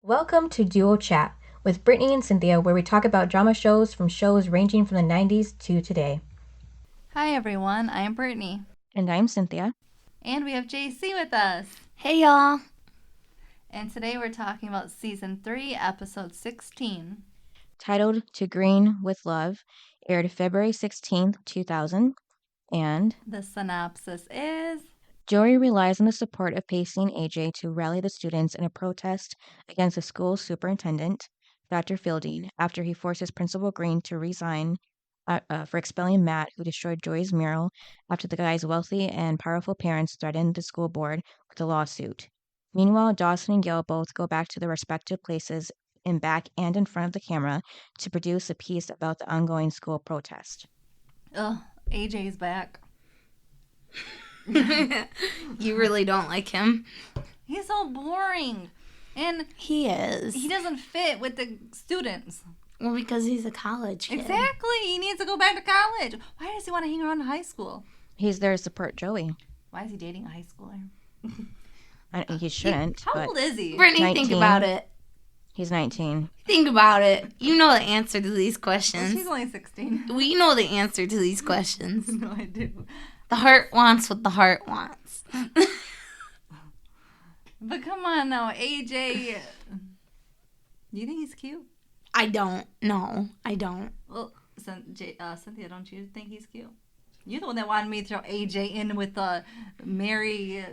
Welcome to Duo Chat with Brittany and Cynthia, where we talk about drama shows from shows ranging from the 90s to today. Hi everyone, I'm Brittany. And I'm Cynthia. And we have Jaycee with us. Hey y'all. And today we're talking about Season 3, Episode 16. Titled To Green with Love, aired February 16th, 2000. And the synopsis is... Joey relies on the support of Pacey and AJ to rally the students in a protest against the school's superintendent, Dr. Fielding, after he forces Principal Green to resign for expelling Matt, who destroyed Joey's mural after the guy's wealthy and powerful parents threatened the school board with a lawsuit. Meanwhile, Dawson and Gail both go back to their respective places in back and in front of the camera to produce a piece about the ongoing school protest. Ugh, AJ's back. You really don't like him? He's so boring. And he is. He doesn't fit with the students. Well, because he's a college kid. Exactly. He needs to go back to college. Why does he want to hang around in high school? He's there to support Joey. Why is he dating a high schooler? He shouldn't. How old is he? Brittany, 19. Think about it. He's 19. Think about it. You know the answer to these questions. Well, she's only 16. We know the answer to these questions. No, I do. The heart wants what the heart wants. But come on now, AJ. Do you think he's cute? I don't. No, I don't. Well, Cynthia, don't you think he's cute? You're the one that wanted me to throw AJ in with Mary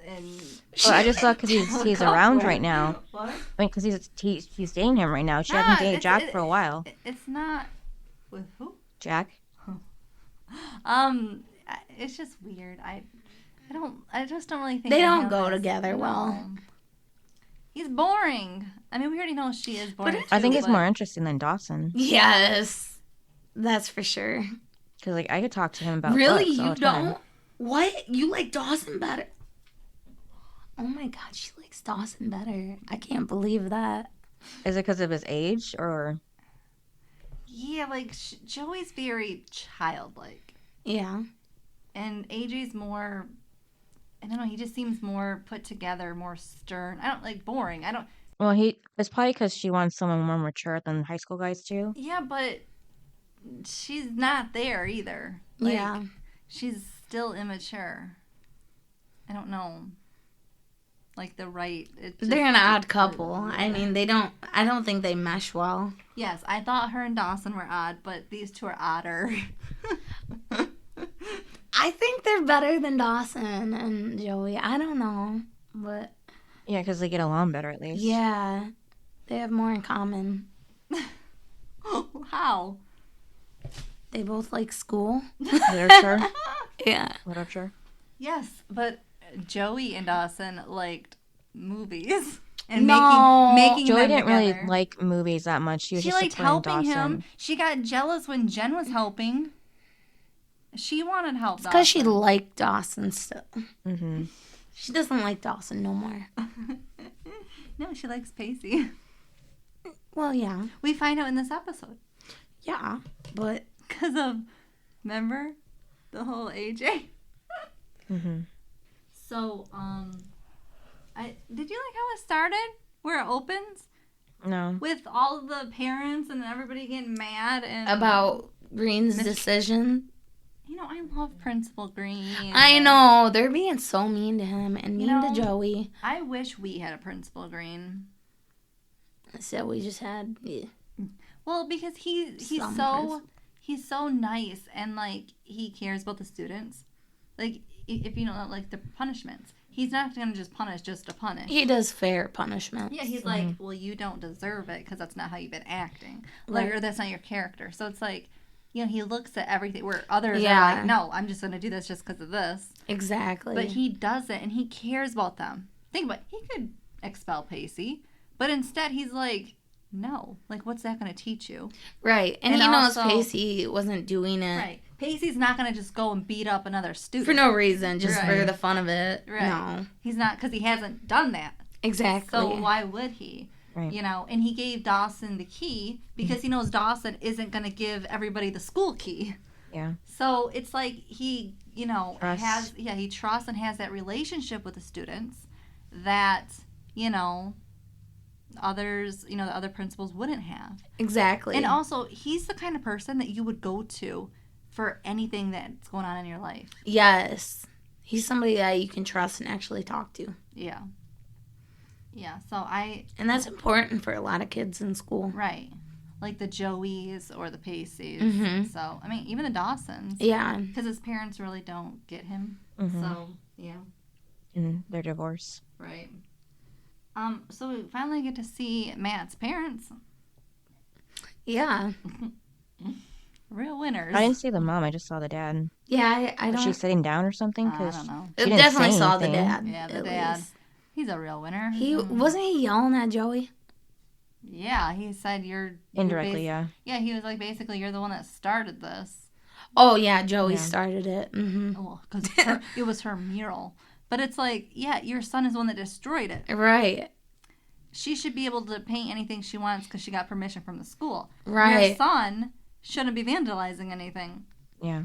and... Well, I just thought because he's around right now. What? I mean, because he's dating him right now. She hasn't dated Jack for a while. It's not... With who? Jack. It's just weird. I just don't really think they don't go together well. No. He's boring. I mean, we already know she is boring. I think it's more interesting than Dawson. Yes, that's for sure. Because I could talk to him about really books all you the time. don't. What, you like Dawson better? Oh my God, she likes Dawson better. I can't believe that. Is it because of his age or? Yeah, like Joey's very childlike. Yeah. And AJ's more, I don't know, he just seems more put together, more stern. I don't like boring. I don't. Well, it's probably because she wants someone more mature than high school guys do. Yeah, but she's not there either. Like, yeah. She's still immature. I don't know. Like they're an odd couple. I mean, I don't think they mesh well. Yes, I thought her and Dawson were odd, but these two are odder. I think they're better than Dawson and Joey. I don't know, but... Yeah, because they get along better at least. Yeah, they have more in common. How? They both like school. Literature? Yeah. Literature? Yes, but Joey and Dawson liked movies. And no. making Joey them didn't together. really like movies that much. She was just liked supporting helping Dawson. him. She got jealous when Jen was helping. She wanted help. It's because she liked Dawson still. Mm-hmm. She doesn't like Dawson no more. No, she likes Pacey. Well, yeah. We find out in this episode. Yeah, but... Because of, remember? The whole AJ? Mm-hmm. So, did you like how it started? Where it opens? No. With all the parents and everybody getting mad and... About Green's decision. You know, I love Principal Green. I know. They're being so mean to him and mean to Joey. I wish we had a Principal Green. So we just had... Yeah. Well, because he's so nice and, like, he cares about the students. Like, if you know, like, the punishments. He's not going to just punish just to punish. He does fair punishment. Yeah, he's like, well, you don't deserve it because that's not how you've been acting. Like, Right. or that's not your character. So it's like, you know, he looks at everything where others are like, no, I'm just going to do this just because of this. Exactly. But he does it and he cares about them. Think about it. He could expel Pacey, but instead he's like, no. Like, what's that going to teach you? Right. And he knows Pacey wasn't doing it. Right. Pacey's not going to just go and beat up another student. For no reason, just Right. for the fun of it. Right. No. He's not, because he hasn't done that. Exactly. So why would he? Right. You know, and he gave Dawson the key because he knows Dawson isn't going to give everybody the school key. Yeah. So it's like he, you know, Trusts. he trusts and has that relationship with the students that, you know, others, the other principals wouldn't have. Exactly. And also, he's the kind of person that you would go to for anything that's going on in your life. Yes. He's somebody that you can trust and actually talk to. Yeah. Yeah, And that's important for a lot of kids in school. Right. Like the Joeys or the Paceys. Mm-hmm. So, I mean, even the Dawsons. Yeah. Because his parents really don't get him. Mm-hmm. So, yeah. And their divorce. Right. So we finally get to see Matt's parents. Yeah. Real winners. I didn't see the mom. I just saw the dad. Yeah, I don't... Was she sitting down or something? I don't know. I definitely saw the dad. Yeah, the dad. Least. He's a real winner. Wasn't he yelling at Joey? Yeah, he said you're... Indirectly, yeah. Yeah, he was like, basically, you're the one that started this. Oh, yeah, Joey started it. Mm-hmm. Well, because it was her mural. But it's like, yeah, your son is the one that destroyed it. Right. She should be able to paint anything she wants because she got permission from the school. Right. Your son shouldn't be vandalizing anything. Yeah.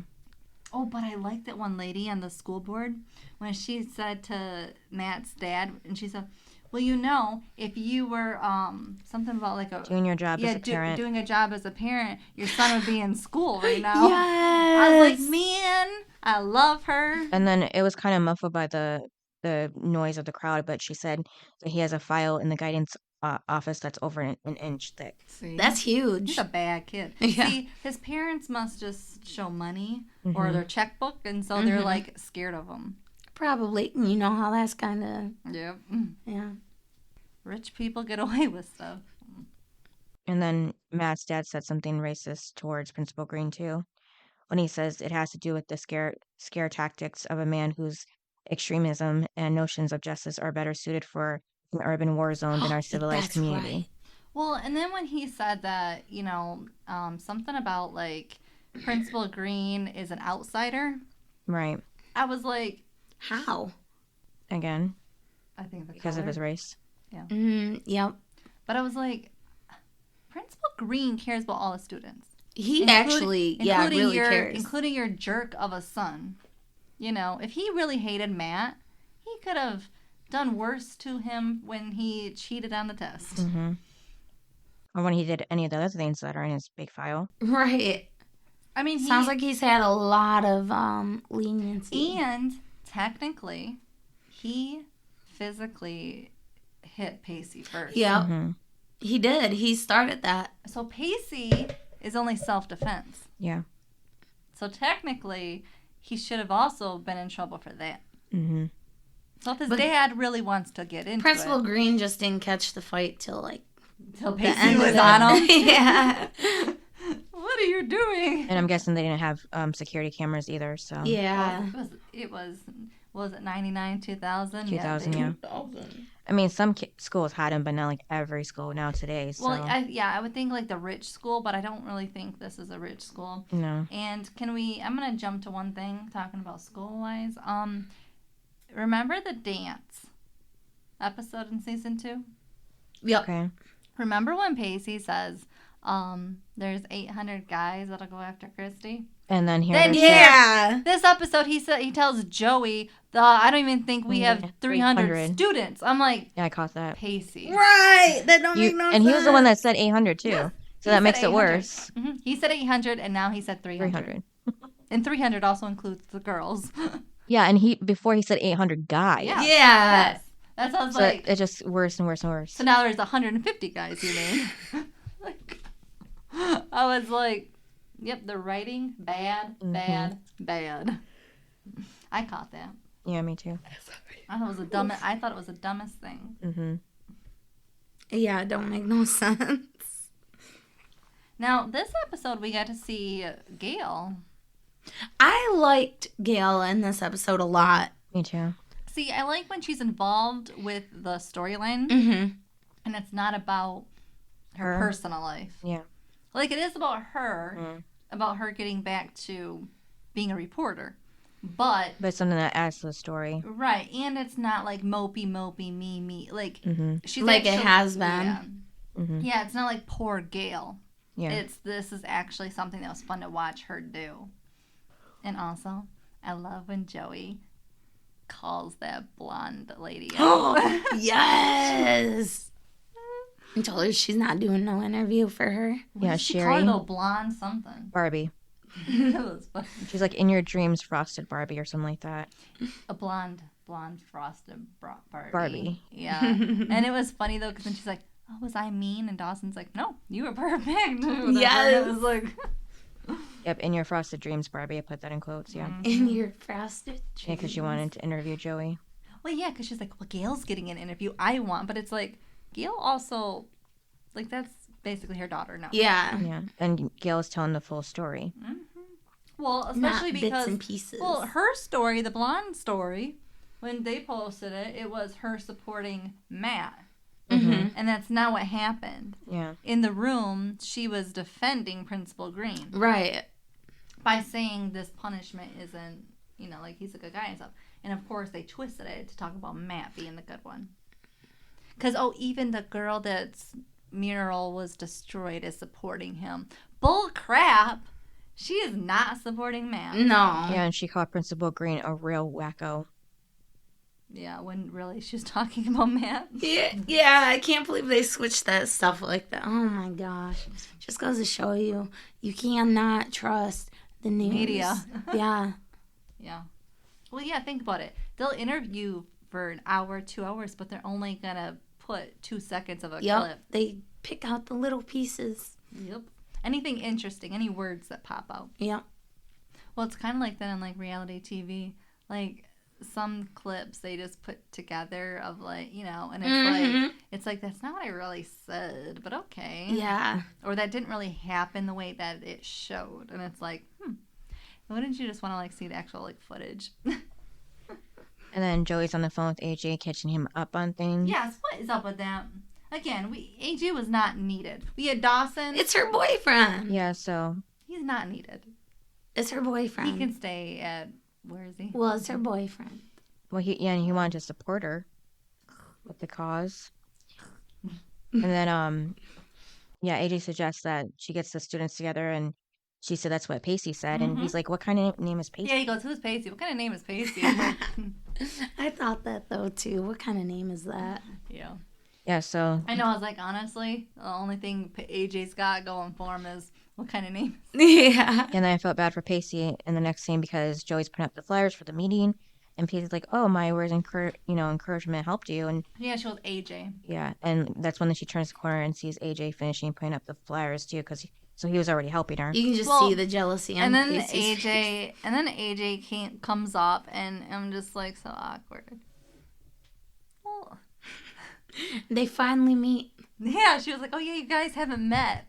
Oh, but I like that one lady on the school board when she said to Matt's dad, and she said, well, if you were something about like doing your job as a parent. doing a job as a parent, your son would be in school right now. Yes. I was like, man, I love her. And then it was kind of muffled by the noise of the crowd, but she said that he has a file in the guidance office that's over an inch thick. See? That's huge. He's a bad kid. Yeah. See, his parents must just show money or their checkbook, and so they're like scared of him. Probably. You know how that's kind of... Yep. Yeah. Rich people get away with stuff. And then Matt's dad said something racist towards Principal Green, too, when he says it has to do with the scare tactics of a man whose extremism and notions of justice are better suited for an urban war zone than our civilized community. Right. Well, and then when he said that, something about, like, Principal Green is an outsider. Right. I was like... How? Again. I think because of his race. Yeah. Yep. But I was like, Principal Green cares about all the students. He really cares. Including your jerk of a son. If he really hated Matt, he could have done worse to him when he cheated on the test. Mm-hmm. Or when he did any of the other things that are in his big file. Right. I mean, sounds like he's had a lot of leniency. And technically, he physically hit Pacey first. Yeah. Mm-hmm. He did. He started that. So Pacey is only self-defense. Yeah. So technically, he should have also been in trouble for that. Mm-hmm. So if his dad really wants to get into Principal it. Green just didn't catch the fight till Pacey was on him. Yeah. What are you doing? And I'm guessing they didn't have security cameras either, so. Yeah. It was it 99, 2000? 2000, yeah. 2000. I mean, some schools had them, but not like every school now today. So. Well, I would think like the rich school, but I don't really think this is a rich school. No. And I'm going to jump to one thing, talking about school-wise. Remember the dance episode in season 2? Yep. Okay. Remember when Pacey says, there's 800 guys that'll go after Christy? And then here This episode, he tells Joey, I don't even think we have 300 students. I'm like, yeah, I caught that. Pacey. Right. That don't make no sense. And he was the one that said 800 too. Yes. So that makes it worse. Mm-hmm. He said 800 and now he said 300. And 300 also includes the girls. Yeah, and before he said 800 guys. Yeah. Yeah. That sounds So like... it's just worse and worse and worse. So now there's 150 guys, you mean? I was like, yep, the writing, bad. I caught that. Yeah, me too. I thought it was the dumbest thing. Mm-hmm. Yeah, it don't make no sense. Now, this episode, we got to see Gail. I liked Gail in this episode a lot. Me too. See, I like when she's involved with the storyline, and it's not about her personal life. Yeah. Like, it is about her, about her getting back to being a reporter. But something that adds to the story. Right, and it's not like mopey, me. Like, she's like it has been. Yeah. Mm-hmm. Yeah, it's not like poor Gail. Yeah. This is actually something that was fun to watch her do. And also, I love when Joey calls that blonde lady out. Yes! I told her she's not doing no interview for her. What Yeah, did she Sherry. call her, though? Blonde something. Barbie. That was funny. She's like in your dreams, frosted Barbie or something like that. A blonde frosted Barbie. Barbie. Yeah. And it was funny, though, because then she's like, oh, was I mean? And Dawson's like, no, you were perfect. Yes. And it was like... Yep, in your frosted dreams, Barbie. I put that in quotes, yeah. In your frosted Yeah, because she wanted to interview Joey. Well, yeah, because she's like, well, Gail's getting an interview. I want. But it's like, Gail also... Like, that's basically her daughter now. Yeah. Yeah, and Gail is telling the full story. Mm-hmm. Well, especially Not because... bits and pieces. Well, her story, the blonde story, when they posted it, it was her supporting Matt. Mm-hmm. And that's not what happened. Yeah. In the room, she was defending Principal Green. Right. By saying this punishment isn't, like he's a good guy and stuff. And of course, they twisted it to talk about Matt being the good one. Because, even the girl that's mural was destroyed is supporting him. Bull crap! She is not supporting Matt. No. Yeah, and she called Principal Green a real wacko. Yeah, when really she was talking about Matt. Yeah, I can't believe they switched that stuff like that. Oh my gosh. Just goes to show you, you cannot trust the news. Media. Yeah. Yeah. Well, yeah, think about it. They'll interview for an hour, 2 hours, but they're only going to put 2 seconds of a clip. They pick out the little pieces. Yep. Anything interesting, any words that pop out. Yep. Well, it's kind of like that on, like, reality TV. Like, some clips they just put together of, like, and it's like, that's not what I really said, but okay. Yeah. Or that didn't really happen the way that it showed. And it's like, wouldn't you just want to, like, see the actual, like, footage? And then Joey's on the phone with AJ, catching him up on things. Yes, what is up with that? Again, AJ was not needed. We had Dawson. It's her boyfriend. Yeah, so... He's not needed. It's her boyfriend. He can stay at... Where is he? Well, it's her boyfriend. Well, he wanted to support her with the cause. And then, AJ suggests that she gets the students together, and she said that's what Pacey said. And he's like, what kind of name is Pacey? Yeah, he goes, who's Pacey? What kind of name is Pacey? I'm like, I thought that, though, too. What kind of name is that? yeah. Yeah, so... I know, I was like, honestly, the only thing AJ's got going for him is what kind of name? Yeah. And then I felt bad for Pacey in the next scene because Joey's putting up the flyers for the meeting. And Pacey's like, oh, my words encouragement helped you. And Yeah, she was AJ. yeah, and that's when she turns the corner and sees AJ finishing putting up the flyers too, so he was already helping her. You can just see the jealousy on and then Pacey's face. AJ comes up, and I'm just like, so awkward. Well, They finally meet. yeah, she was like, oh yeah, you guys haven't met.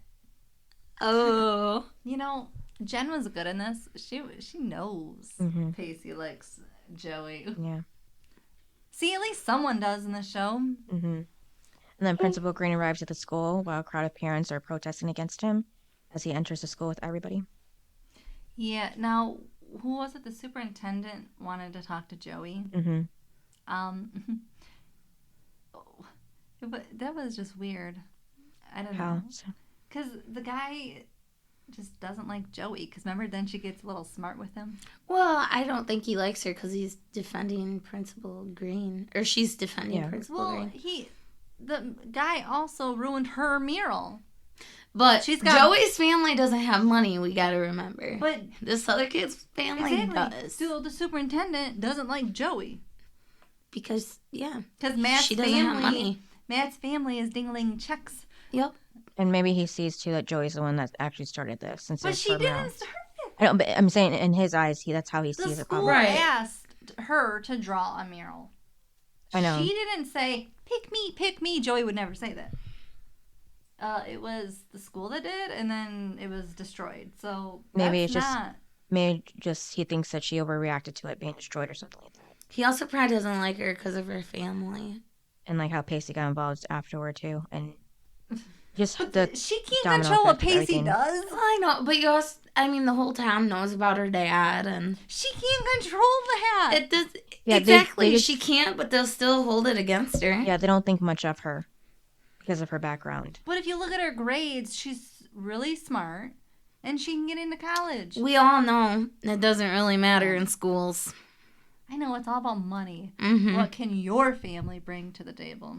Oh. Jen was good in this. She knows Pacey likes Joey. Yeah. See, at least someone does in the show. Mm-hmm. And then Principal Green arrives at the school while a crowd of parents are protesting against him as he enters the school with everybody. Yeah. Now, who was it? The superintendent wanted to talk to Joey. Mm-hmm. But that was just weird. I don't How? know. Because the guy just doesn't like Joey. Because remember, then she gets a little smart with him. Well, I don't think he likes her because he's defending Principal Green. Or she's defending Principal Well, Green. the guy also ruined her mural. But she's got, Joey's family doesn't have money, we gotta remember. But this other kid's family does. So the superintendent doesn't like Joey. Because, Because Matt's she doesn't have money. Matt's family is dingling checks. Yep. And maybe he sees too that Joey's the one that actually started this. But she didn't start it. I don't. But I'm saying in his eyes, that's how he sees it. The school asked her to draw a mural. I know. She didn't say, pick me. Joey would never say that. It was the school that did, and then it was destroyed. So maybe it's just he thinks that she overreacted to it being destroyed or something like that. He also probably doesn't like her because of her family. And like how Pacey got involved afterward too, and just she can't control what Pacey does. I know, but you also, the whole town knows about her dad, and she can't control that. It does exactly. They she can't, but they'll still hold it against her. Yeah, they don't think much of her because of her background. But if you look at her grades, she's really smart, and she can get into college. We all know it doesn't really matter in schools. I know, it's all about money. Mm-hmm. What can your family bring to the table?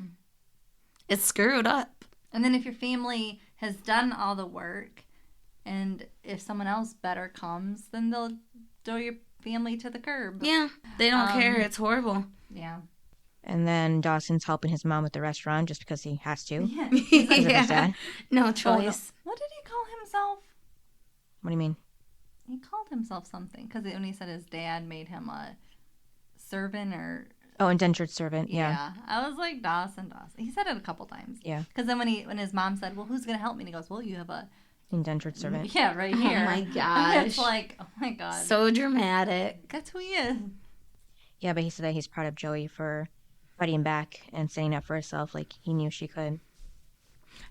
It's screwed up. And then if your family has done all the work, and if someone else better comes, then they'll throw your family to the curb. Yeah, they don't care. It's horrible. Yeah. And then Dawson's helping his mom at the restaurant just because he has to. Yeah. Because of his dad. No Oh, choice. no. What did he call himself? What do you mean? He called himself something because when he said his dad made him a servant or Oh, indentured servant. Yeah. I was like Dawson. He said it a couple times. Yeah. Because then when his mom said, "Well, who's gonna help me?" and he goes, "Well, you have a Indentured servant. yeah right here." Oh my And gosh. it's like, oh my god, So dramatic. that's who he is. Yeah, but he said that he's proud of Joey for fighting back and standing up for herself like he knew she could.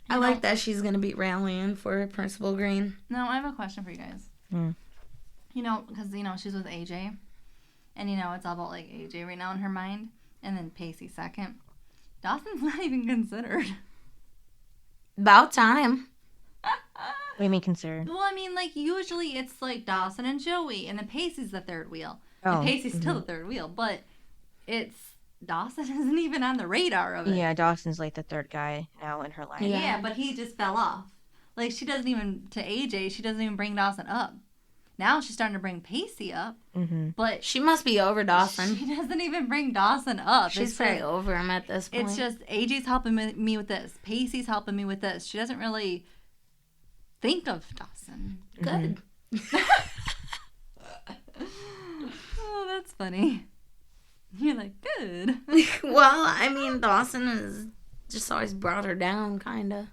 I like that she's going to be rallying for Principal Green. No, I have a question for you guys. Mm. Because she's with AJ, and it's all about like AJ right now in her mind, and then Pacey second. Dawson's not even considered. About time. What do you mean consider? Well, I mean, like, usually it's like Dawson and Joey, and then Pacey's the third wheel. Oh, And Pacey's still the third wheel, but Dawson isn't even on the radar of it. Yeah, Dawson's like the third guy now in her life. Yeah, but he just fell off. Like, she doesn't even, to AJ, she doesn't even bring Dawson up. Now she's starting to bring Pacey up, but She must be over Dawson. she doesn't even bring Dawson up. She's It's pretty just- over him at this point. It's just AJ's helping me with this. Pacey's helping me with this. She doesn't really think of Dawson. good. Oh, that's funny. You're like, good. Well, I mean, Dawson has just always brought her down, kind of.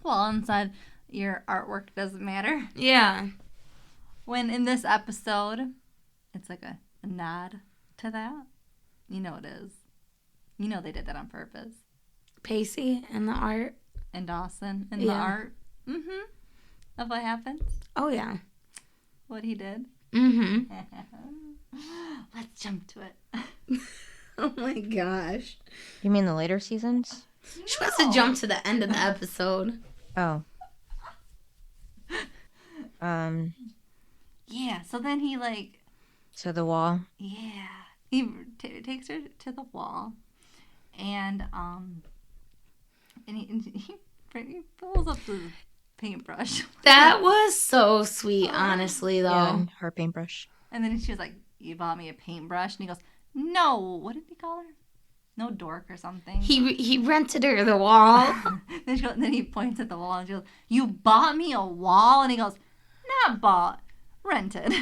Well, inside your artwork doesn't matter. Yeah. When in this episode, it's like a nod to that. You know it is. You know they did that on purpose. Pacey and the art. And Dawson and the Yeah. art. Of what happens. Oh, yeah. What he did. Let's jump to it. Oh, my gosh. You mean the later seasons? She wants to jump to the end of the episode. Oh. Yeah, so then he To the wall. yeah, he takes her to the wall, and he pulls up the paintbrush, That was so sweet, honestly, though. Yeah, and her paintbrush. and then she was like, "You bought me a paintbrush," and he goes, "No, what did he call her? No dork or something." He rented her the wall. then he points at the wall and she goes, "You bought me a wall?" And he goes, "Not bought, rented."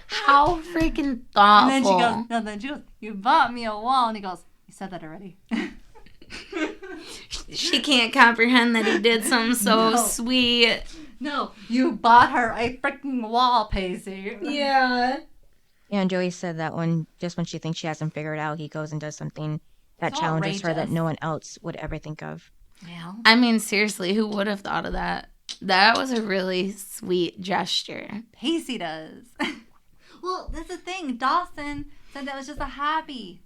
How freaking thoughtful. And then she goes, "You bought me a wall," and he goes, "You said that already." She can't comprehend that he did something so No. sweet. No, you bought her a freaking wall, Pacey. Yeah. Yeah, and Joey said that when she thinks she has him figured out, he goes and does something that It's challenges her that outrageous. no one else would ever think of. Yeah. I mean, seriously, who would have thought of that? That was a really sweet gesture. Pacey does. Well, that's the thing. Dawson said that was just a hobby.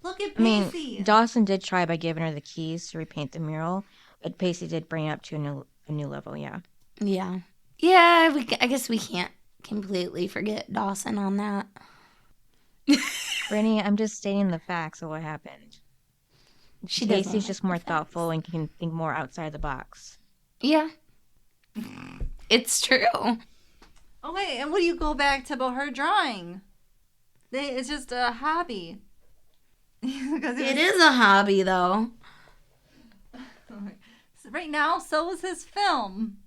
Look at I mean, Pacey. Dawson did try by giving her the keys to repaint the mural, but Pacey did bring it up to a new level, yeah. Yeah. Yeah, I guess we can't completely forget Dawson on that. Brittany, I'm just stating the facts of what happened. She doesn't Pacey's like just more thoughtful and can think more outside the box. Yeah. It's true. Okay, and what do you go back to about her drawing? It's just a hobby. Because It is a hobby, though. right now, so is his film.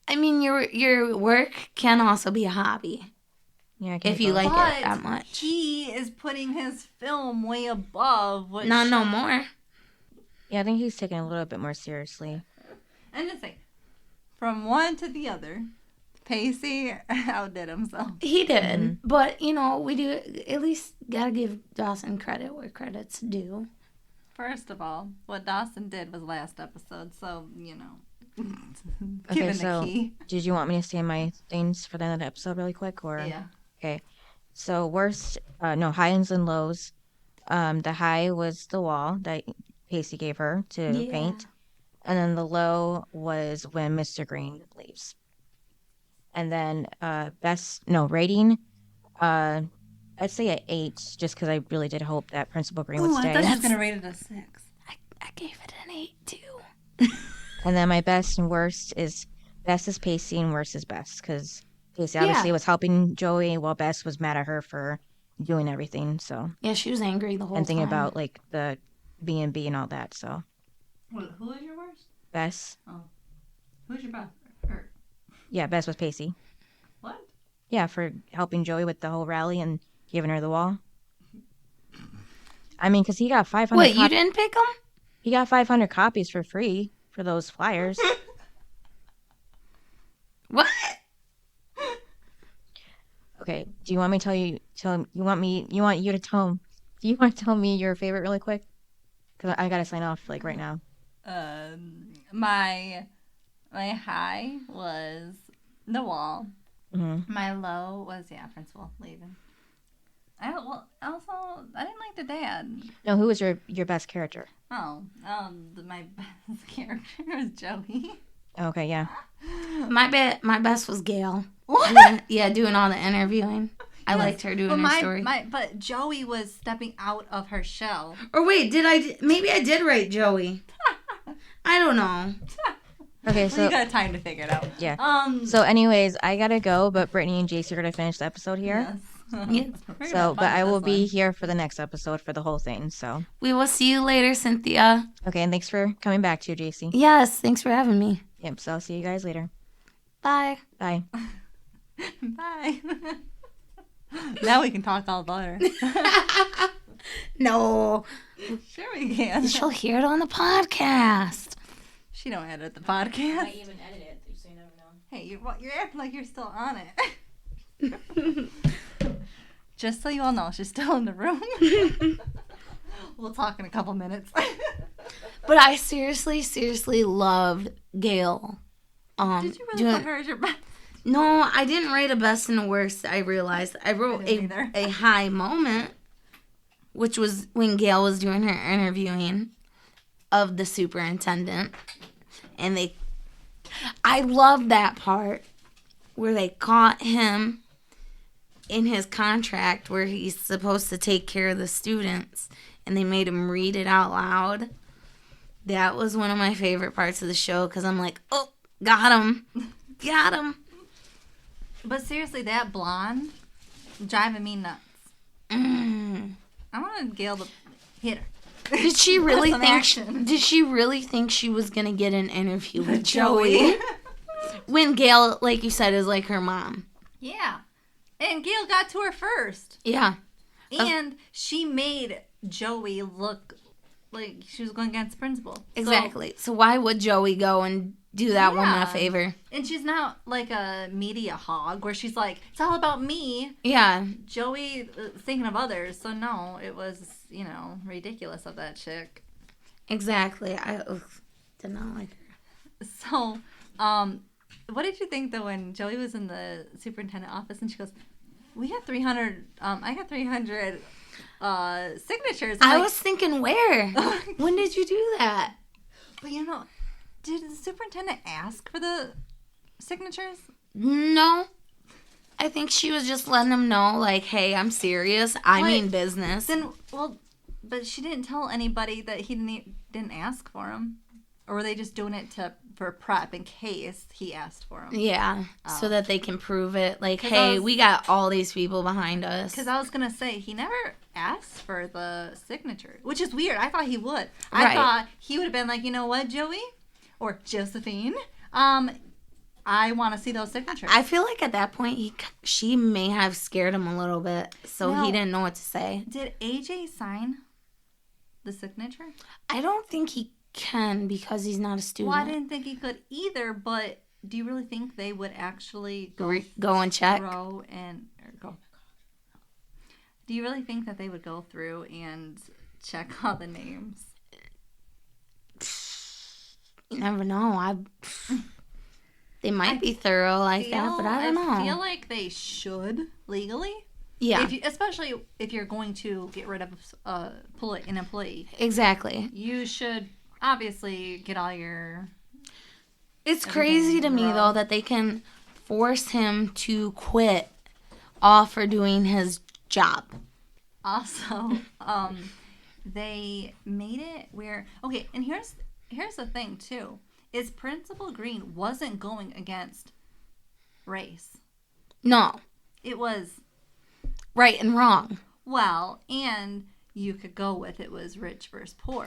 I mean, your work can also be a hobby Yeah, I can if do you both. like But it that much. he is putting his film way above what Not no more. Yeah, I think he's taking it a little bit more seriously. And just like, from one to the other, Pacey outdid himself. He did. But, we do at least gotta give Dawson credit where credit's due. First of all, what Dawson did was last episode, so, Okay, given so the key. did you want me to say my things for the end of the episode really quick? Or Yeah. Okay. So highs and lows. The high was the wall that Pacey gave her to paint. And then the low was when Mr. Green leaves. And then rating, I'd say an 8, just because I really did hope that Principal Green would Ooh, I stay. thought she was going to rate it a 6. I gave it an 8 too. And then my best and worst is best is Pacey and worst is Bess, because Pacey obviously was helping Joey while Bess was mad at her for doing everything. So Yeah, she was angry the whole time. and thinking about like the B&B and all that. So Who is your worst? Bess. Oh. Who's your best? Yeah, Bess was Pacey. What? Yeah, for helping Joey with the whole rally and giving her the wall. I mean, because he got 500. What, you didn't pick him? He got 500 copies for free for those flyers. What? Okay. Do you want me to tell you? You want you to tell him? Do you want to tell me your favorite really quick? Because I gotta sign off like right now. My high was the wall. Mm-hmm. My low was Principal leaving. I didn't like the dad. No, who was your best character? My best character was Joey. Okay, yeah. My best was Gail. What? Yeah, doing all the interviewing. I liked her doing her story. But Joey was stepping out of her shell. Or wait, maybe I did write Joey. I don't know. Okay, so you got time to figure it out. Yeah. So, anyways, I gotta go, but Brittany and Jaycee are gonna finish the episode here. Yes. So, but I will be here for the next episode for the whole thing. So we will see you later, Cynthia. Okay, and thanks for coming back too, Jaycee. Yes, thanks for having me. Yep. So I'll see you guys later. Bye. Bye. Bye. Now we can talk all about her. No. Sure we can. She'll hear it on the podcast. She don't edit the podcast. I might even edit it, so you never know. Hey, you're acting like you're still on it. Just so you all know, she's still in the room. We'll talk in a couple minutes. But I seriously loved Gail. Did you really put her as your best? No, I didn't write a best and a worst. I realized I wrote a high moment, which was when Gail was doing her interviewing of the superintendent, and I loved that part where they caught him in his contract where he's supposed to take care of the students, and they made him read it out loud. That was one of my favorite parts of the show, because I'm like, oh, got him. But seriously, that blonde driving me nuts. I wanted Gail to hit her. Did she really think she was gonna get an interview with Joey? When Gail, like you said, is like her mom. Yeah. And Gail got to her first. Yeah. And she made Joey look like she was going against the principal. Exactly. So why would Joey go and do that woman a favor? And she's not like a media hog where she's like, it's all about me. Yeah. Joey thinking of others. So no, it was, ridiculous of that chick. Exactly. I did not like her. So, what did you think though when Joey was in the superintendent office and she goes, I got 300 signatures. I was thinking, where? When did you do that? But did the superintendent ask for the signatures? No. I think she was just letting him know, like, hey, I'm serious. I mean business. But she didn't tell anybody that he didn't ask for them. Or were they just doing it for prep in case he asked for them? Yeah, so that they can prove it. Like, hey, we got all these people behind us. Because I was going to say, he never asked for the signature, which is weird. I thought he would. I thought he would have been like, you know what, Joey? Or Josephine? I want to see those signatures. I feel like at that point, she may have scared him a little bit, so he didn't know what to say. Did AJ sign the signature? I don't think he can because he's not a student. Well, I didn't think he could either, but do you really think they would actually go and check? Go. Do you really think that they would go through and check all the names? You never know. They might be thorough like that, but I don't know. I feel like they should legally. Yeah. Especially if you're going to get rid of an employee. Exactly. You should obviously get all your... It's crazy to me, though, that they can force him to quit all for doing his job. Also, they made it where, okay, and here's the thing too, is Principal Green wasn't going against race. No. It was right and wrong. Well, and you could go with it was rich versus poor.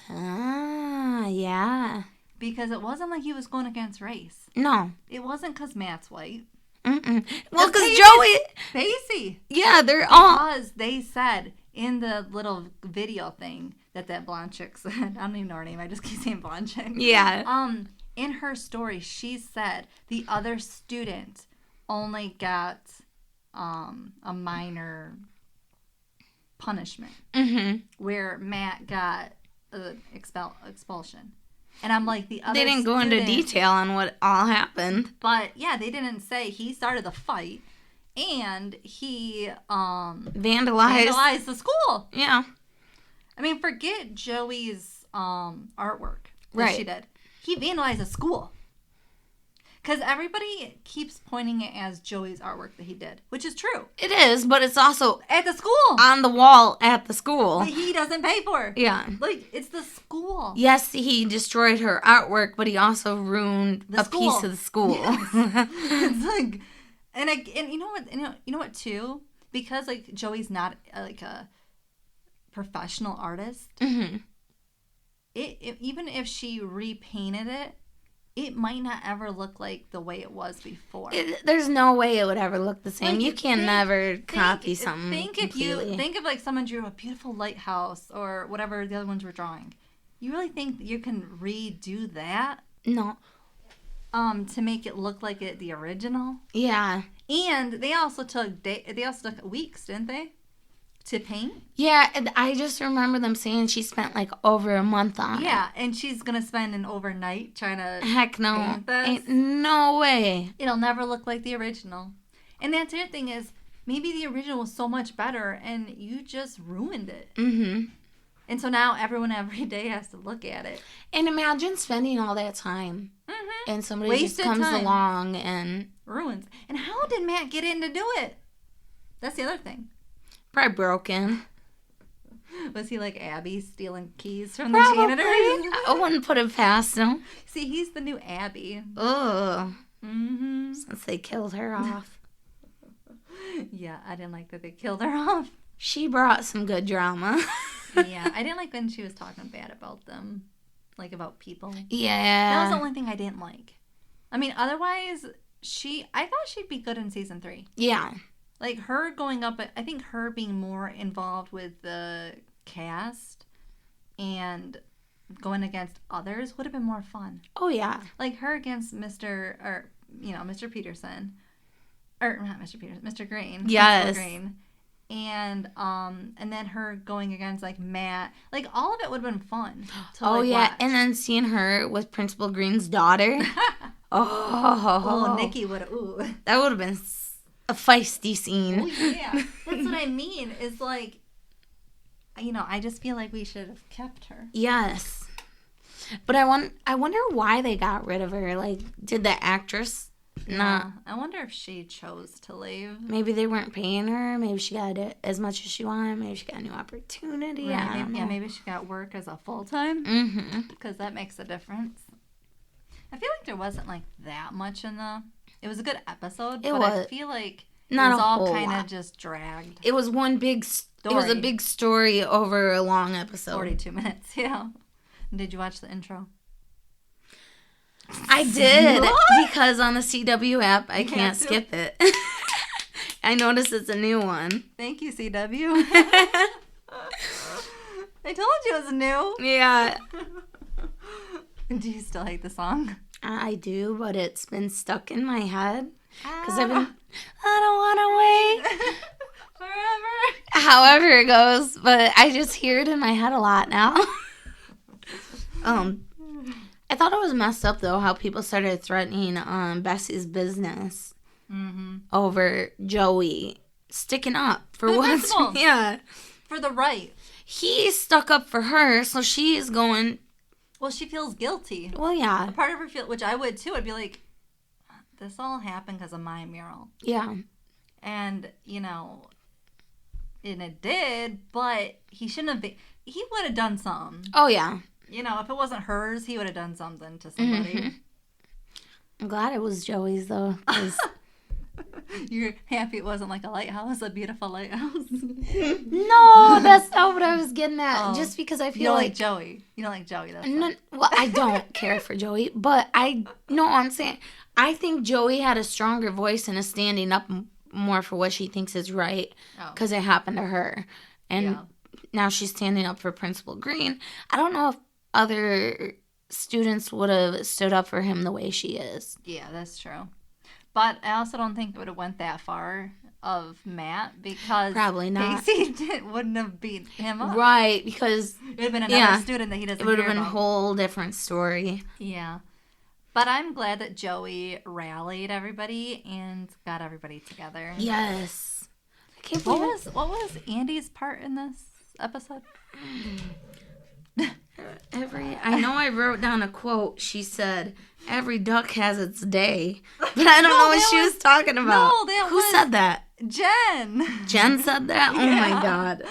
Ah, yeah. Because it wasn't like he was going against race. No. It wasn't because Matt's white. Mm-mm. Well, because Joey... Pacey. Yeah, they're all... Because they said in the little video thing that blonde chick said, I don't even know her name, I just keep saying blonde chick. Yeah. In her story, she said the other student only got a minor punishment. Mm-hmm. Where Matt got expulsion. And I'm like, the other They didn't go into detail on what all happened. But, yeah, they didn't say he started the fight and he vandalized the school. Yeah. I mean, forget Joey's artwork that right. she did. He vandalized the school. Because everybody keeps pointing it as Joey's artwork that he did, which is true. It is, but it's also... at the school. On the wall at the school. That he doesn't pay for. Yeah. Like, it's the school. Yes, he destroyed her artwork, but he also ruined a piece of the school. Yes. It's like... And you know what? You know what, too? Because, like, Joey's not, like, a professional artist. Mm-hmm. Even if she repainted it, it might not ever look like the way it was before. There's no way it would ever look the same. Like, you can never copy something completely. Think if like someone drew a beautiful lighthouse or whatever the other ones were drawing. You really think you can redo that? No. To make it look like the original? Yeah. And they also took weeks, didn't they? To paint? Yeah, and I just remember them saying she spent like over a month on it. Yeah, and she's going to spend an overnight trying to Heck no. paint this. Ain't no way. It'll never look like the original. And that's the other thing is, maybe the original was so much better and you just ruined it. Mm-hmm. And so now everyone every day has to look at it. And imagine spending all that time. Mm-hmm. And somebody Wasted just comes time. along and... ruins. And how did Matt get in to do it? That's the other thing. Probably broken. Was he like Abby stealing keys from the janitor? I wouldn't put it past him. See, he's the new Abby. Ugh. Mm-hmm. Since they killed her off. Yeah, I didn't like that they killed her off. She brought some good drama. Yeah, I didn't like when she was talking bad about them. Like about people. Yeah. That was the only thing I didn't like. I mean, otherwise, I thought she'd be good in season 3. Yeah. Like, her going up, I think her being more involved with the cast and going against others would have been more fun. Oh, yeah. Like, her against Mr. Peterson. Or, not Mr. Peterson, Mr. Green. Yes. Green. And then her going against, like, Matt. Like, all of it would have been fun to, watch. And then seeing her with Principal Green's daughter. Oh, Nikki would have, ooh. That would have been a feisty scene. Oh, yeah. That's what I mean. Is like, I just feel like we should have kept her. Yes. But I wonder why they got rid of her. Like, did the actress not? I wonder if she chose to leave. Maybe they weren't paying her. Maybe she got it as much as she wanted. Maybe she got a new opportunity. Right. Maybe she got work as a full-time. Mm-hmm. Because that makes a difference. I feel like there wasn't, like, that much in the... It was a good episode, I feel like it was all kind of just dragged. It was one big story. It was a big story over a long episode. 42 minutes, yeah. Did you watch the intro? I did, because on the CW app, I can't skip it. I noticed it's a new one. Thank you, CW. I told you it was new. Yeah. Do you still hate the song? I do, but it's been stuck in my head. Because I don't want to wait forever. However it goes, but I just hear it in my head a lot now. I thought it was messed up, though, how people started threatening Bessie's business over Joey sticking up for once. Yeah. For the right. He stuck up for her, so she is going... Well, she feels guilty. Well, yeah. A part of her which I would, too. I'd be like, this all happened because of my mural. Yeah. And, and it did, but he shouldn't have been... he would have done something. Oh, yeah. You know, if it wasn't hers, he would have done something to somebody. Mm-hmm. I'm glad it was Joey's, though. 'Cause... You're happy it wasn't like a lighthouse, a beautiful lighthouse? No, that's not what I was getting at. Just because I feel you don't like Joey. You don't like Joey, that's no, well, I don't care for Joey, but I'm saying, I think Joey had a stronger voice and is standing up more for what she thinks is right because it happened to her. And now she's standing up for Principal Green. I don't know if other students would have stood up for him the way she is. Yeah, that's true. But I also don't think it would have went that far of Matt because probably not. Jaycee wouldn't have beat him up. Right, because it would have been another student that he doesn't care about. It would have been a whole different story. Yeah. But I'm glad that Joey rallied everybody and got everybody together. Yes. What was Andy's part in this episode? I know I wrote down a quote. She said, "Every duck has its day," but I don't know what she was talking about. No, Who said that? Jen. Jen said that? Oh my God.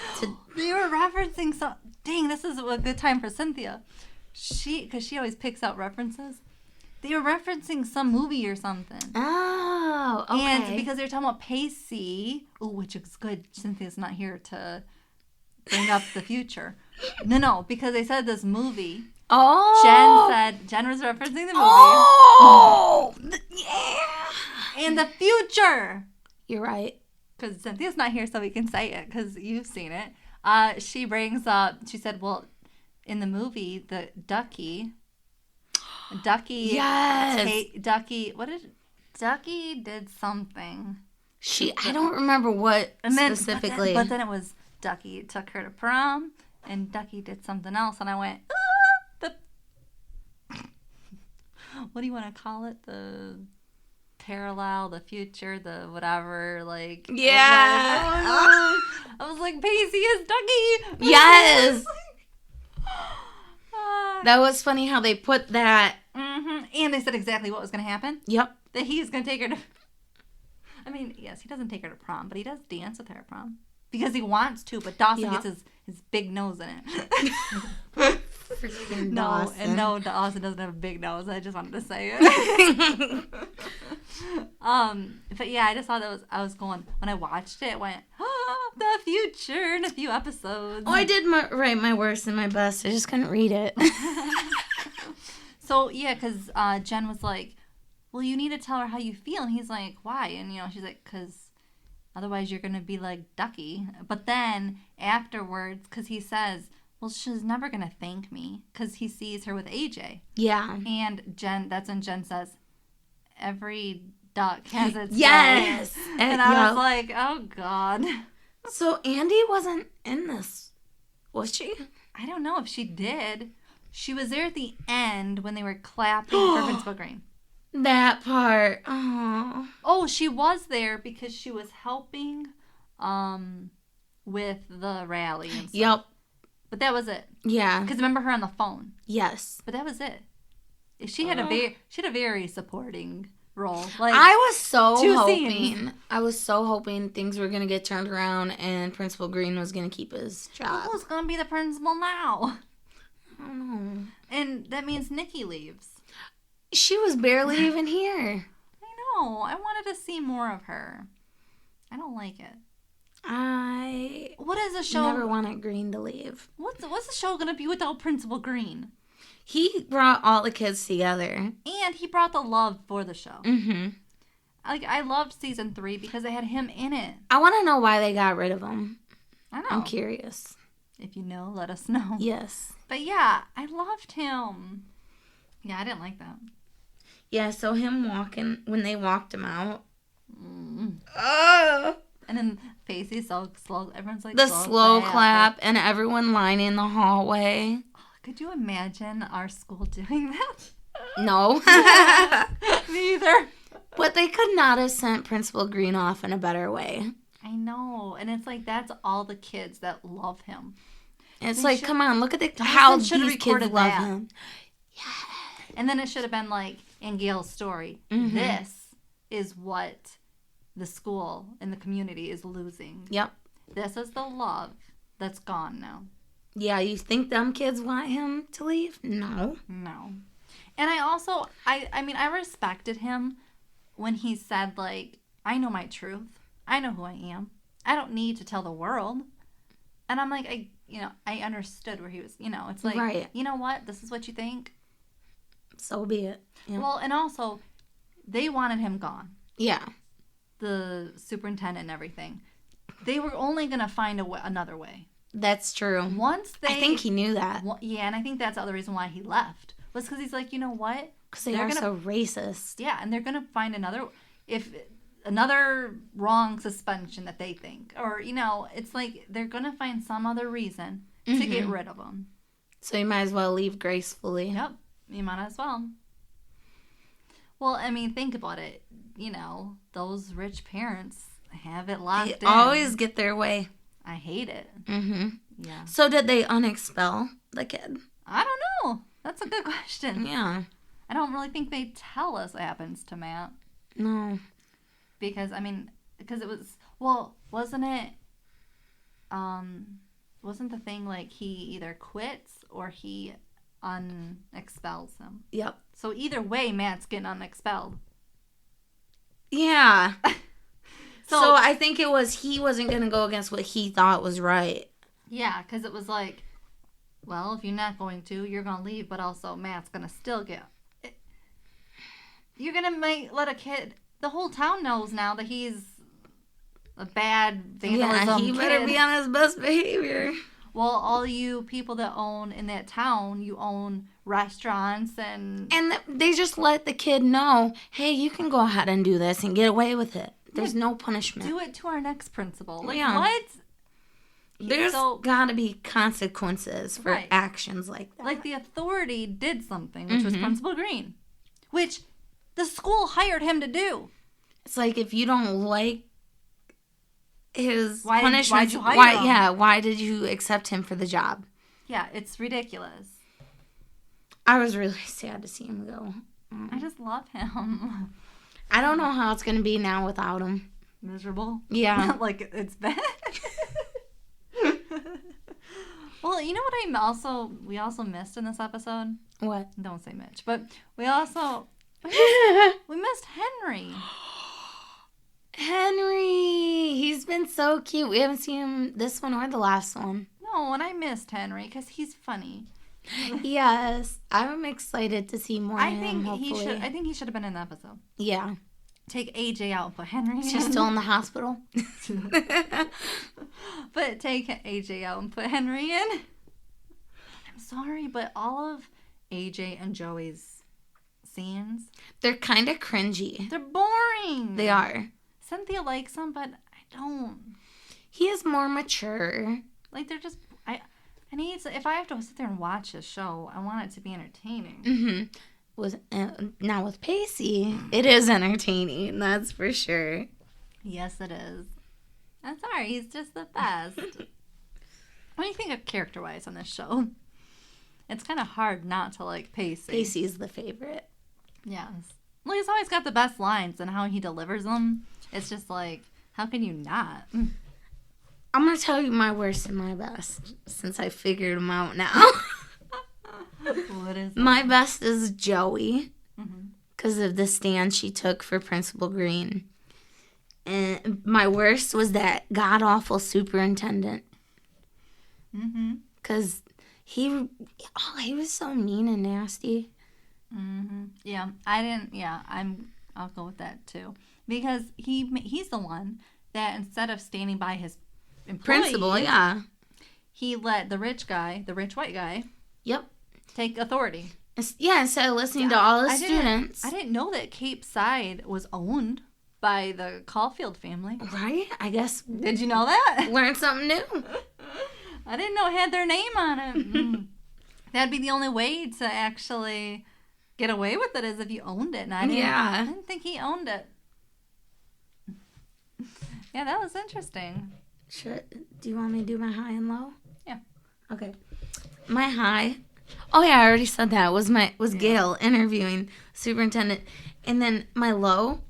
They were referencing some. Dang, this is a good time for Cynthia. Because she always picks out references. They were referencing some movie or something. Oh, okay. And because they were talking about Pacey, which is good. Cynthia's not here to bring up the future. No, because they said this movie. Oh. Jen was referencing the movie. Oh, yeah. And the future. You're right. Because Cynthia's not here, so we can say it because you've seen it. She brings up, she said, well, in the movie, the Ducky. Yes. Ducky did something. I don't remember what specifically. But then it was Ducky took her to prom, and Ducky did something else, and I went, what do you want to call it? The parallel, the future, the whatever, like. Yeah. I was like, Pacey is Ducky. Yes. That was funny how they put that. Mm-hmm. And they said exactly what was going to happen. Yep. That he's going to take her to. I mean, yes, he doesn't take her to prom, but he does dance with her at prom. Because he wants to, but Dawson gets his big nose in it. Freaking Dawson. Dawson doesn't have a big nose. I just wanted to say it. But yeah, I just thought I was going, when I watched it, I went, the future in a few episodes. Oh, I did write my worst and my best. I just couldn't read it. So, yeah, because Jen was like, well, you need to tell her how you feel. And he's like, why? And, she's like, because otherwise you're going to be like Ducky. But then afterwards, because he says, well, she's never going to thank me because he sees her with AJ. Yeah. And that's when Jen says, every duck has its yes. day. And I was like, oh, God. So Andy wasn't in this, was she? I don't know if she did. She was there at the end when they were clapping for Principal Green. That part. Oh, she was there because she was helping with the rally and stuff. Yep. But that was it. Yeah. Because remember her on the phone. Yes. But that was it. She had a very supporting role. Like, I was so hoping things were gonna get turned around and Principal Green was gonna keep his job. Who's gonna be the principal now? I don't know. And that means Nikki leaves. She was barely even here. I know. I wanted to see more of her. I don't like it. What is the show? Never wanted Green to leave. What's the show gonna be without Principal Green? He brought all the kids together. And he brought the love for the show. Mm-hmm. I loved season 3 because they had him in it. I want to know why they got rid of him. I know. I'm curious. If you know, let us know. Yes. But yeah, I loved him. Yeah, I didn't like that. Yeah, so him walking, when they walked him out. And then Pacey so slow. Everyone's like, the slow clap and everyone lining in the hallway. Could you imagine our school doing that? No. Me either. But they could not have sent Principal Green off in a better way. I know. And it's like, that's all the kids that love him. It's like, come on, look at how these kids love him. Yeah. And then it should have been like, in Gail's story, this is what the school and the community is losing. Yep. This is the love that's gone now. Yeah, you think them kids want him to leave? No. No. And I respected him when he said, like, I know my truth. I know who I am. I don't need to tell the world. And I'm like, I understood where he was, it's like, right. You know what? This is what you think. So be it. Yeah. Well, and also, they wanted him gone. Yeah. The superintendent and everything. They were only going to find another way. That's true. I think he knew that. Yeah, and I think that's the other reason why he left. Was because he's like, you know what? Because they are so racist. Yeah, and they're going to find another wrong suspension that they think. Or, it's like they're going to find some other reason to get rid of him. So you might as well leave gracefully. Yep, you might as well. Well, I mean, think about it. Those rich parents have it locked in. They always get their way. I hate it. Mm-hmm. Yeah. So did they unexpel the kid? I don't know. That's a good question. Yeah. I don't really think they tell us what happens to Matt. No. Because it was, wasn't it, wasn't the thing like he either quits or he unexpels him? Yep. So either way, Matt's getting unexpelled. Yeah. So I think it was he wasn't going to go against what he thought was right. Yeah, because it was like, well, if you're not going to, you're going to leave, but also Matt's going to still get... You're going to let a kid... The whole town knows now that he's a bad vandalism Yeah, he better be on his best behavior. Well, all you people that own in that town, you own restaurants and... And they just let the kid know, hey, you can go ahead and do this and get away with it. There's no punishment. Do it to our next principal. Like, yeah. what? There's gotta be consequences for actions like that. Like, the authority did something, which was Principal Green. Which the school hired him to do. It's like, if you don't like his punishment, why'd you hire him? Yeah, why did you accept him for the job? Yeah, it's ridiculous. I was really sad to see him go. I just love him. I don't know how it's going to be now without him. Miserable? Yeah. Like, it's bad. Well, you know what we also missed in this episode? What? Don't say Mitch. But we also... we missed Henry. Henry! He's been so cute. We haven't seen him this one or the last one. No, and I missed Henry because he's funny. Yes. I'm excited to see more of him, hopefully. I think he should have been in the episode. Yeah. Take AJ out and put Henry in. She's still in the hospital. But take AJ out and put Henry in. I'm sorry, but all of AJ and Joey's scenes... They're kind of cringy. They're boring. They are. Cynthia likes him, but I don't. He is more mature. Like, they're just... if I have to sit there and watch a show, I want it to be entertaining. Mm-hmm. Now with Pacey, it is entertaining. That's for sure. Yes, it is. I'm sorry, he's just the best. What do you think of character-wise on this show? It's kind of hard not to like Pacey. Pacey's the favorite. Yes. Well, he's always got the best lines, and how he delivers them. It's just like, how can you not? I'm going to tell you my worst and my best, since I figured them out now. What is it? My best is Joey, because of the stand she took for Principal Green. And my worst was that god-awful superintendent. Because he was so mean and nasty. Yeah, I'll go with that too. Because he's the one that instead of standing by his employee, principal, yeah, he let the rich white guy, yep, take authority. Yeah, instead of listening to all the students. I didn't know that Cape Side was owned by the Caulfield family. Right? I guess. Did you know that? Learned something new. I didn't know it had their name on it. That'd be the only way to actually get away with it, is if you owned it. And I didn't think he owned it. Yeah, that was interesting. Do you want me to do my high and low? Yeah. Okay. My high. Oh yeah, I already said that. Was Gail interviewing superintendent, and then my low,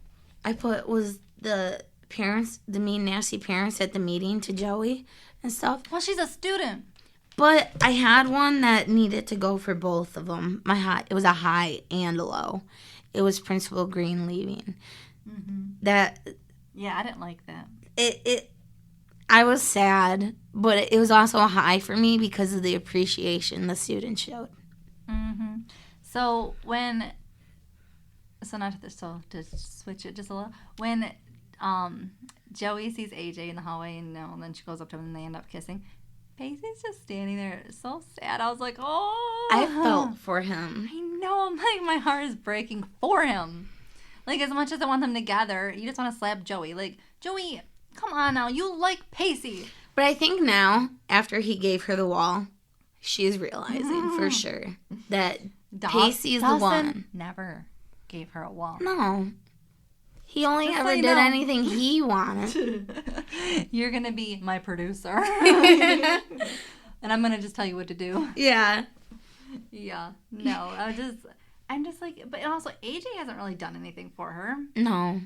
I put was the parents, the mean nasty parents at the meeting to Joey and stuff. Well, she's a student. But I had one that needed to go for both of them. It was a high and a low. It was Principal Green leaving. Yeah, I didn't like that. I was sad, but it was also a high for me because of the appreciation the students showed. So to switch it just a little, when Joey sees AJ in the hallway and then she goes up to him and they end up kissing, Pacey's just standing there so sad. I was like, oh. I felt for him. I know. I'm like, my heart is breaking for him. Like, as much as I want them together, you just want to slap Joey. Like, Joey, come on now. You like Pacey. But I think now, after he gave her the wall, she's realizing for sure that Pacey's the one. Never gave her a wall. No. He only Just ever did anything he wanted. You're going to be my producer. And I'm going to just tell you what to do. Yeah. Yeah. No, I'm just like, but also AJ hasn't really done anything for her. No.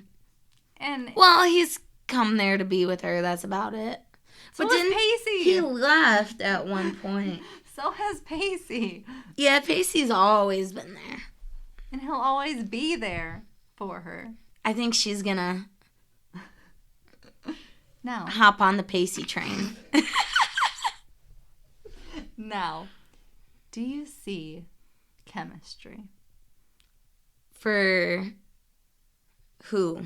And well, he's come there to be with her. That's about it. So has Pacey. He left at one point. So has Pacey. Yeah, Pacey's always been there. And he'll always be there for her. I think she's gonna now hop on the Pacey train. Now, do you see chemistry? For who?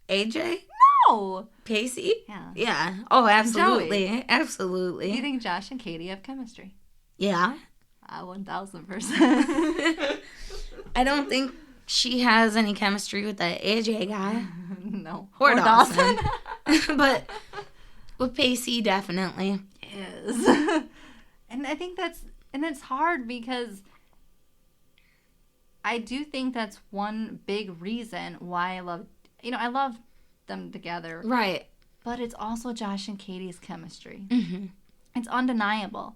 AJ? No. Pacey? Yeah. Yeah. Oh, absolutely. Joey. Absolutely. Do you think Josh and Katie have chemistry? Yeah. 1000%. I don't think she has any chemistry with the AJ guy. No. Or Dawson. But with Pacey, definitely. Is. And I think it's hard because I do think that's one big reason why I love them together. Right. But it's also Josh and Katie's chemistry. Mm-hmm. It's undeniable.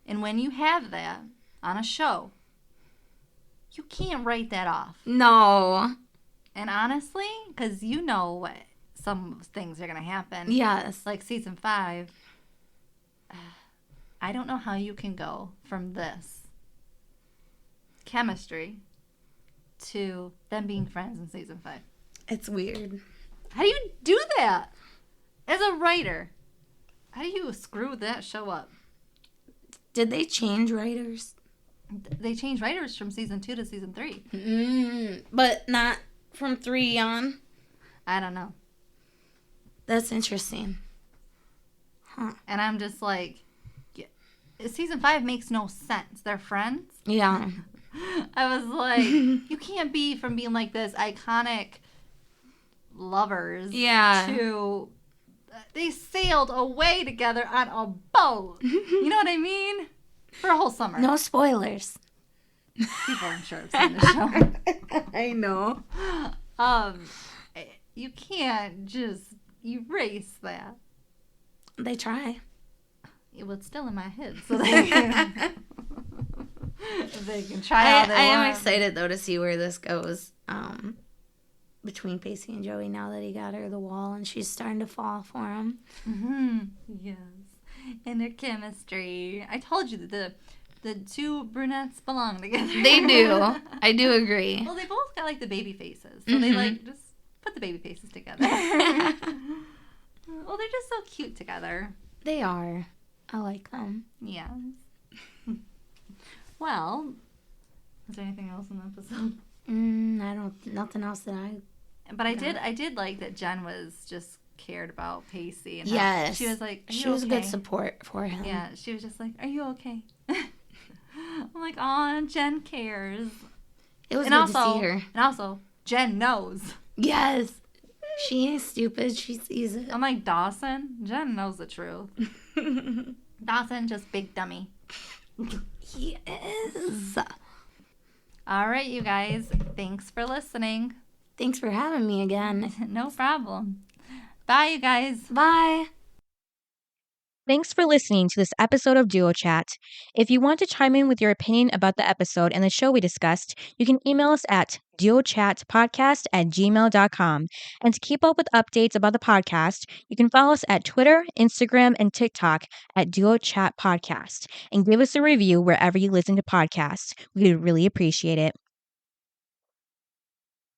And when you have that on a show, you can't write that off. No. And honestly, because you know what some things are going to happen. Yes. Like season 5, I don't know how you can go from this chemistry to them being friends in season 5. It's weird. How do you do that? As a writer, how do you screw that show up? Did they change writers? They changed writers from season 2 to season 3. But not from 3 on? I don't know. That's interesting. Huh. And I'm just like, season 5 makes no sense. They're friends? Yeah. I was like, you can't be from being like this iconic lovers to they sailed away together on a boat. You know what I mean? For a whole summer. No spoilers. People I'm sure have seen the show. I know. You can't just erase that. They try. Well, it's still in my head, so they can, they can try all they want. I am excited, though, to see where this goes between Pacey and Joey now that he got her the wall and she's starting to fall for him. Mm-hmm. Yes. And their chemistry. I told you that the two brunettes belong together. They do. I do agree. Well, they both got, like, the baby faces. So they, like, just put the baby faces together. Well, they're just so cute together. They are. I like them. Yes. Well, is there anything else in the episode? Nothing else that I... But I did like that Jen was just cared about Pacey. And yes. She was like, she was a good support for him. Yeah, she was just like, are you okay? I'm like, aw, Jen cares. It was good to see her. And also, Jen knows. Yes. She ain't stupid. She sees it. I'm like, Dawson? Jen knows the truth. Dawson, just big dummy. He is. All right, you guys. Thanks for listening. Thanks for having me again. No problem. Bye, you guys. Bye. Thanks for listening to this episode of Duo Chat. If you want to chime in with your opinion about the episode and the show we discussed, you can email us at duochatpodcast@gmail.com. And to keep up with updates about the podcast, you can follow us at Twitter, Instagram, and TikTok at Duo Chat Podcast. And give us a review wherever you listen to podcasts. We would really appreciate it.